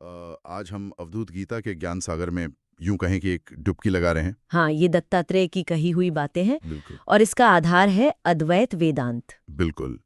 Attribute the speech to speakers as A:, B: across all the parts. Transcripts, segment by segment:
A: आज हम अवधूत गीता के ज्ञान सागर में यूं कहें कि एक डुबकी लगा रहे हैं।
B: हाँ, ये दत्तात्रेय की कही हुई बातें हैं
A: बिल्कुल।
B: और इसका आधार है अद्वैत वेदांत।
A: बिल्कुल।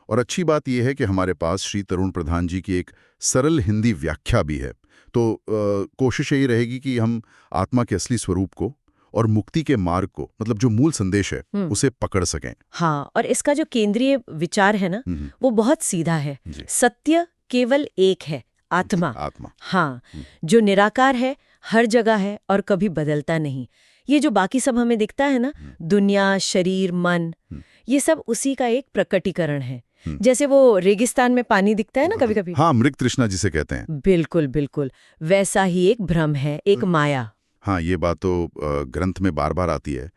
A: और अच्छी बात यह है कि हमारे पास श्री तरुण प्रधान जी की एक सरल हिंदी व्याख्या भी है। तो कोशिश यही रहेगी कि हम आत्मा के असली स्वरूप को और मुक्ति के मार्ग को, मतलब जो मूल संदेश है, उसे पकड़ सकें।
B: हाँ, और इसका जो केंद्रीय विचार है ना, वो बहुत सीधा है।
A: जी।
B: सत्य केवल एक है, आत्मा।
A: आत्मा।
B: हाँ, जो निराकार है, हर जगह है और कभी बदलता नहीं। ये जो बाकी सब हमें दिखता है ना, दुनिया, शरीर, मन, ये सब उसी का एक प्रकटीकरण है। जैसे वो रेगिस्तान में पानी दिखता है ना कभी कभी।
A: हाँ, मृग तृष्णा जिसे कहते हैं।
B: बिल्कुल बिल्कुल, वैसा ही एक भ्रम है, एक माया।
A: हाँ, ये बात तो ग्रंथ में बार बार आती है।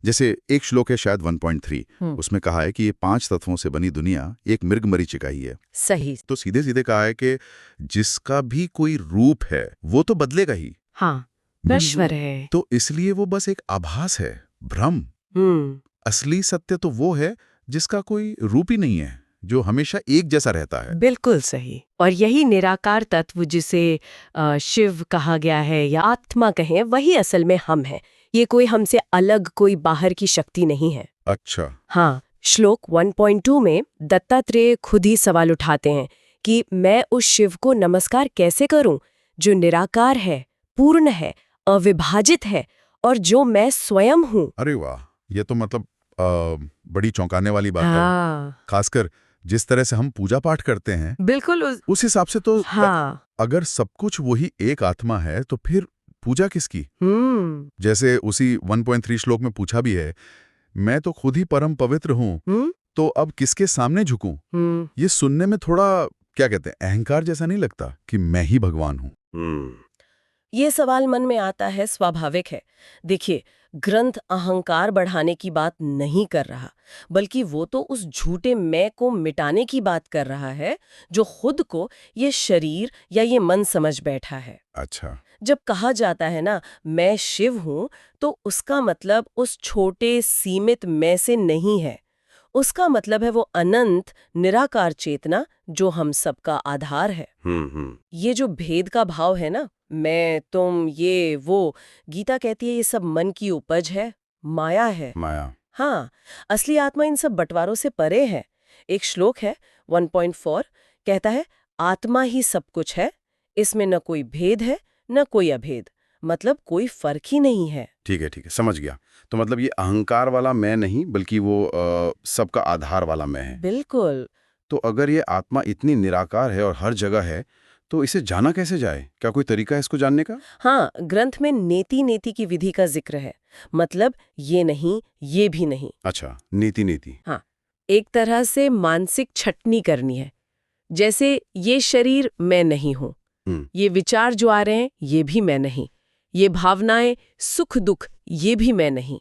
A: जैसे एक श्लोक है शायद 1.3, उसमें कहा है कि ये 5 तत्वों से बनी दुनिया एक मृग मरीचिका ही है।
B: सही।
A: तो सीधे सीधे कहा है कि जिसका भी कोई रूप है वो तो बदलेगा ही।
B: हाँ, नश्वर है।
A: तो इसलिए वो बस एक आभास है, भ्रम। असली सत्य तो वो है जिसका कोई रूप ही नहीं है, जो हमेशा एक जैसा रहता है।
B: बिल्कुल सही। और यही निराकार तत्व जिसे शिव कहा गया है या आत्मा कहें, वही असल में हम हैं। ये कोई हमसे अलग, कोई बाहर की शक्ति नहीं है।
A: अच्छा।
B: हाँ, श्लोक 1.2 में दत्तात्रेय खुद ही सवाल उठाते हैं कि मैं उस शिव को नमस्कार कैसे करूं जो निराकार है, पूर्ण है, अविभाजित है और जो मैं स्वयं हूं।
A: अरे वाह, ये तो मतलब बड़ी चौंकाने वाली बात
B: हाँ।
A: है। खासकर जिस तरह से हम पूजा पाठ करते हैं,
B: बिल्कुल
A: उस हिसाब से तो
B: हाँ।
A: अगर सब कुछ वही एक आत्मा है तो फिर पूजा किसकी? जैसे उसी 1.3 श्लोक में पूछा भी है, मैं तो खुद ही परम पवित्र हूँ, तो अब किसके सामने झुकूं? ये सुनने में थोड़ा, क्या कहते हैं, अहंकार जैसा नहीं लगता कि मैं ही भगवान हूँ?
B: ये सवाल मन में आता है, स्वाभाविक है। देखिए, ग्रंथ अहंकार बढ़ाने की बात नहीं कर रहा, बल्कि वो तो उस झूठे मैं को मिटाने की बात कर रहा है जो खुद को ये शरीर या ये मन समझ बैठा है।
A: अच्छा।
B: जब कहा जाता है ना, मैं शिव हूं, तो उसका मतलब उस छोटे सीमित मैं से नहीं है। उसका मतलब है वो अनंत निराकार चेतना जो हम सबका आधार है। ये जो भेद का भाव है ना, मैं, तुम, ये, वो, गीता कहती है ये सब मन की उपज है, माया है।
A: माया।
B: हाँ, असली आत्मा इन सब बंटवारों से परे है। एक श्लोक है 1.4, कहता है आत्मा ही सब कुछ है, इसमें न कोई भेद है न कोई अभेद, मतलब कोई फर्क ही नहीं है।
A: ठीक है, ठीक है, समझ गया। तो मतलब ये अहंकार वाला मैं नहीं, बल्कि वो सबका आधार वाला मैं है।
B: बिल्कुल।
A: तो अगर ये आत्मा इतनी निराकार है और हर जगह है, तो इसे जाना कैसे जाए? क्या कोई तरीका है इसको जानने का?
B: हाँ, ग्रंथ में नेति नेति की विधि का जिक्र है। मतलब ये नहीं, ये भी नहीं।
A: अच्छा, नीति नीति।
B: हाँ, एक तरह से मानसिक छटनी करनी है। जैसे ये शरीर मैं नहीं हूं, ये विचार जो आ रहे हैं ये भी मैं नहीं, ये भावनाएं, सुख दुख, ये भी मैं नहीं।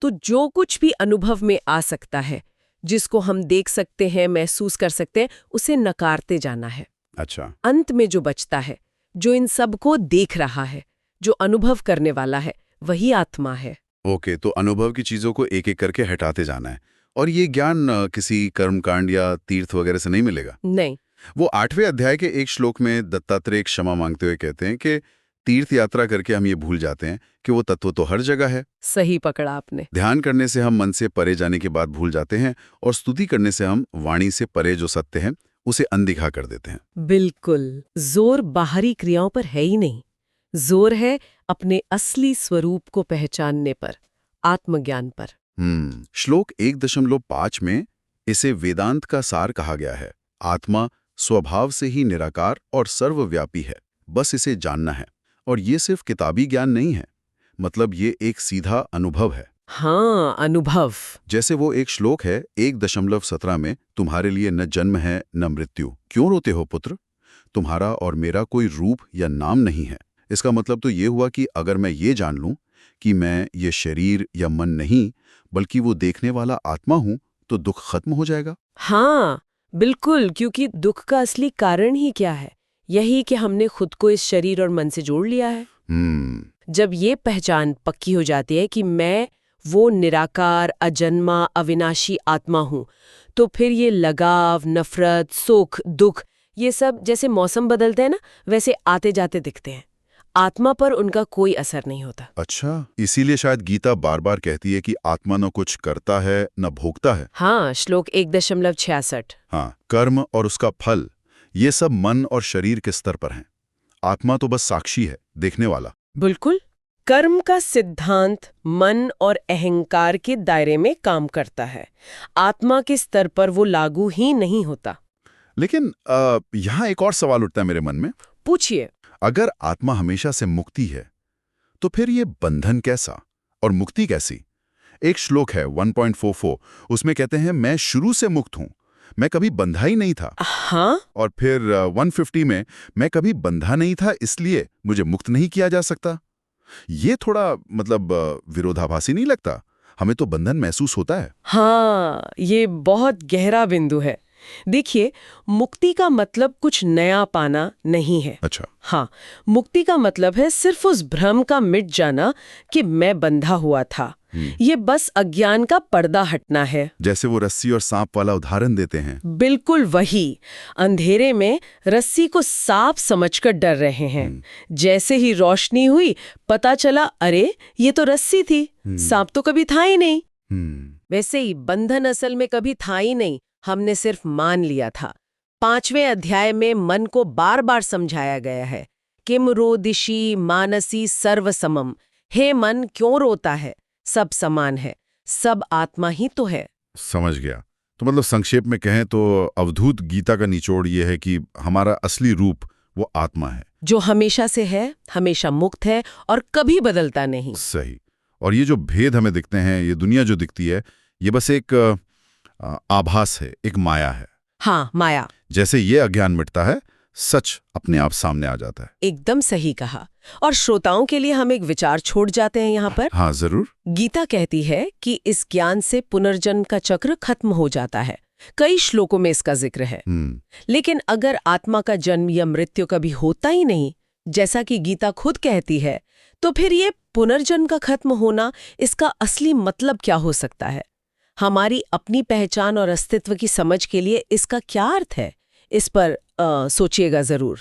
B: तो जो कुछ भी अनुभव में आ सकता है, जिसको हम देख सकते हैं, महसूस कर सकते हैं, उसे नकारते जाना है।
A: अच्छा।
B: अंत में जो बचता है, जो इन सब को देख रहा है, जो अनुभव करने वाला है, वही आत्मा है।
A: ओके, तो अनुभव की चीजों को एक एक करके हटाते जाना है। और ये ज्ञान किसी कर्मकांड या तीर्थ वगैरह से नहीं मिलेगा?
B: नहीं।
A: वो 8वें अध्याय के एक श्लोक में दत्तात्रेय क्षमा मांगते हुए कहते हैं कि तीर्थ यात्रा करके हम ये भूल जाते हैं कि वो तत्व तो हर जगह है।
B: सही पकड़ा आपने।
A: ध्यान करने से हम मन से परे जाने की बात भूल जाते हैं, और स्तुति करने से हम वाणी से परे जो सत्य है उसे अनदिखा कर देते हैं।
B: बिल्कुल। जोर बाहरी क्रियाओं पर है ही नहीं, जोर है अपने असली स्वरूप को पहचानने पर, आत्मज्ञान पर।
A: श्लोक 1.5 में इसे वेदांत का सार कहा गया है। आत्मा स्वभाव से ही निराकार और सर्वव्यापी है, बस इसे जानना है। और ये सिर्फ किताबी ज्ञान नहीं है, मतलब ये एक सीधा अनुभव है।
B: हाँ, अनुभव।
A: जैसे वो एक श्लोक है 1.17 में, तुम्हारे लिए न जन्म है न मृत्यु, क्यों रोते हो पुत्र? तुम्हारा और मेरा कोई रूप या नाम नहीं है। इसका मतलब तो ये हुआ कि अगर मैं ये जान लूं कि मैं ये शरीर या मन नहीं, बल्कि वो देखने वाला आत्मा हूं, तो दुख खत्म हो जाएगा।
B: हाँ बिल्कुल, क्योंकि दुख का असली कारण ही क्या है? यही कि हमने खुद को इस शरीर और मन से जोड़ लिया है। जब ये पहचान पक्की हो जाती है कि मैं वो निराकार, अजन्मा, अविनाशी आत्मा हूं, तो फिर ये लगाव, नफरत, सुख, दुख, ये सब जैसे मौसम बदलते हैं ना, वैसे आते जाते दिखते हैं। आत्मा पर उनका कोई असर नहीं होता।
A: अच्छा, इसीलिए शायद गीता बार बार कहती है कि आत्मा न कुछ करता है न भोगता है।
B: हाँ, श्लोक 1.66।
A: हाँ, कर्म और उसका फल ये सब मन और शरीर के स्तर पर हैं। आत्मा तो बस साक्षी है, देखने वाला।
B: बिल्कुल। कर्म का सिद्धांत मन और अहंकार के दायरे में काम करता है। आत्मा के स्तर पर वो लागू ही नहीं होता।
A: लेकिन यहाँ एक और सवाल उठता है मेरे मन में।
B: पूछिए।
A: अगर आत्मा हमेशा से मुक्ति है, तो फिर ये बंधन कैसा और मुक्ति कैसी? एक श्लोक है 1.44, उसमें कहते हैं मैं शुरू से मुक्त हूं, मैं कभी बंधा ही नहीं था।
B: हाँ?
A: और फिर 150 में मैं कभी बंधा नहीं था इसलिए मुझे मुक्त नहीं किया जा सकता। ये थोड़ा मतलब विरोधाभासी नहीं लगता? हमें तो बंधन महसूस होता है।
B: हाँ, ये बहुत गहरा बिंदु है। देखिए, मुक्ति का मतलब कुछ नया पाना नहीं है।
A: अच्छा।
B: हाँ, मुक्ति का मतलब है सिर्फ उस भ्रम का मिट जाना कि मैं बंधा हुआ था। ये बस अज्ञान का पर्दा हटना है।
A: जैसे वो रस्सी और सांप वाला उदाहरण देते हैं।
B: बिल्कुल वही। अंधेरे में रस्सी को सांप समझकर डर रहे हैं। जैसे ही रोशनी हुई, पता चला अरे ये तो रस्सी थी, सांप तो कभी था ही नहीं। वैसे ही बंधन असल में कभी था ही नहीं, हमने सिर्फ मान लिया था। 5वें अध्याय में मन को बार बार समझाया गया है, किम रोदिषि मानसी सर्वसमम। हे मन, क्यों रोता है? सब समान है, सब आत्मा ही तो है।
A: समझ गया। तो मतलब संक्षेप में कहें तो अवधूत गीता का निचोड़ ये है कि हमारा असली रूप वो आत्मा है,
B: जो हमेशा से है, हमेशा मुक्त है और कभी बदलता नहीं।
A: सही। और ये जो भेद हमें दिखते हैं, ये दुनिया जो दिखती है, ये बस एक आभास है, एक माया है।
B: हाँ, माया।
A: जैसे ये अज्ञान मिटता है, सच अपने आप सामने आ जाता है।
B: एकदम सही कहा। और श्रोताओं के लिए हम एक विचार छोड़ जाते हैं यहाँ पर।
A: हाँ, जरूर।
B: गीता कहती है कि इस ज्ञान से पुनर्जन्म का चक्र खत्म हो जाता है। कई श्लोकों में इसका जिक्र है। लेकिन अगर आत्मा का जन्म या मृत्यु कभी होता ही नहीं, जैसा कि गीता खुद कहती है, तो फिर ये पुनर्जन्म का खत्म होना, इसका असली मतलब क्या हो सकता है? हमारी अपनी पहचान और अस्तित्व की समझ के लिए इसका क्या अर्थ है? इस पर सोचिएगा जरूर।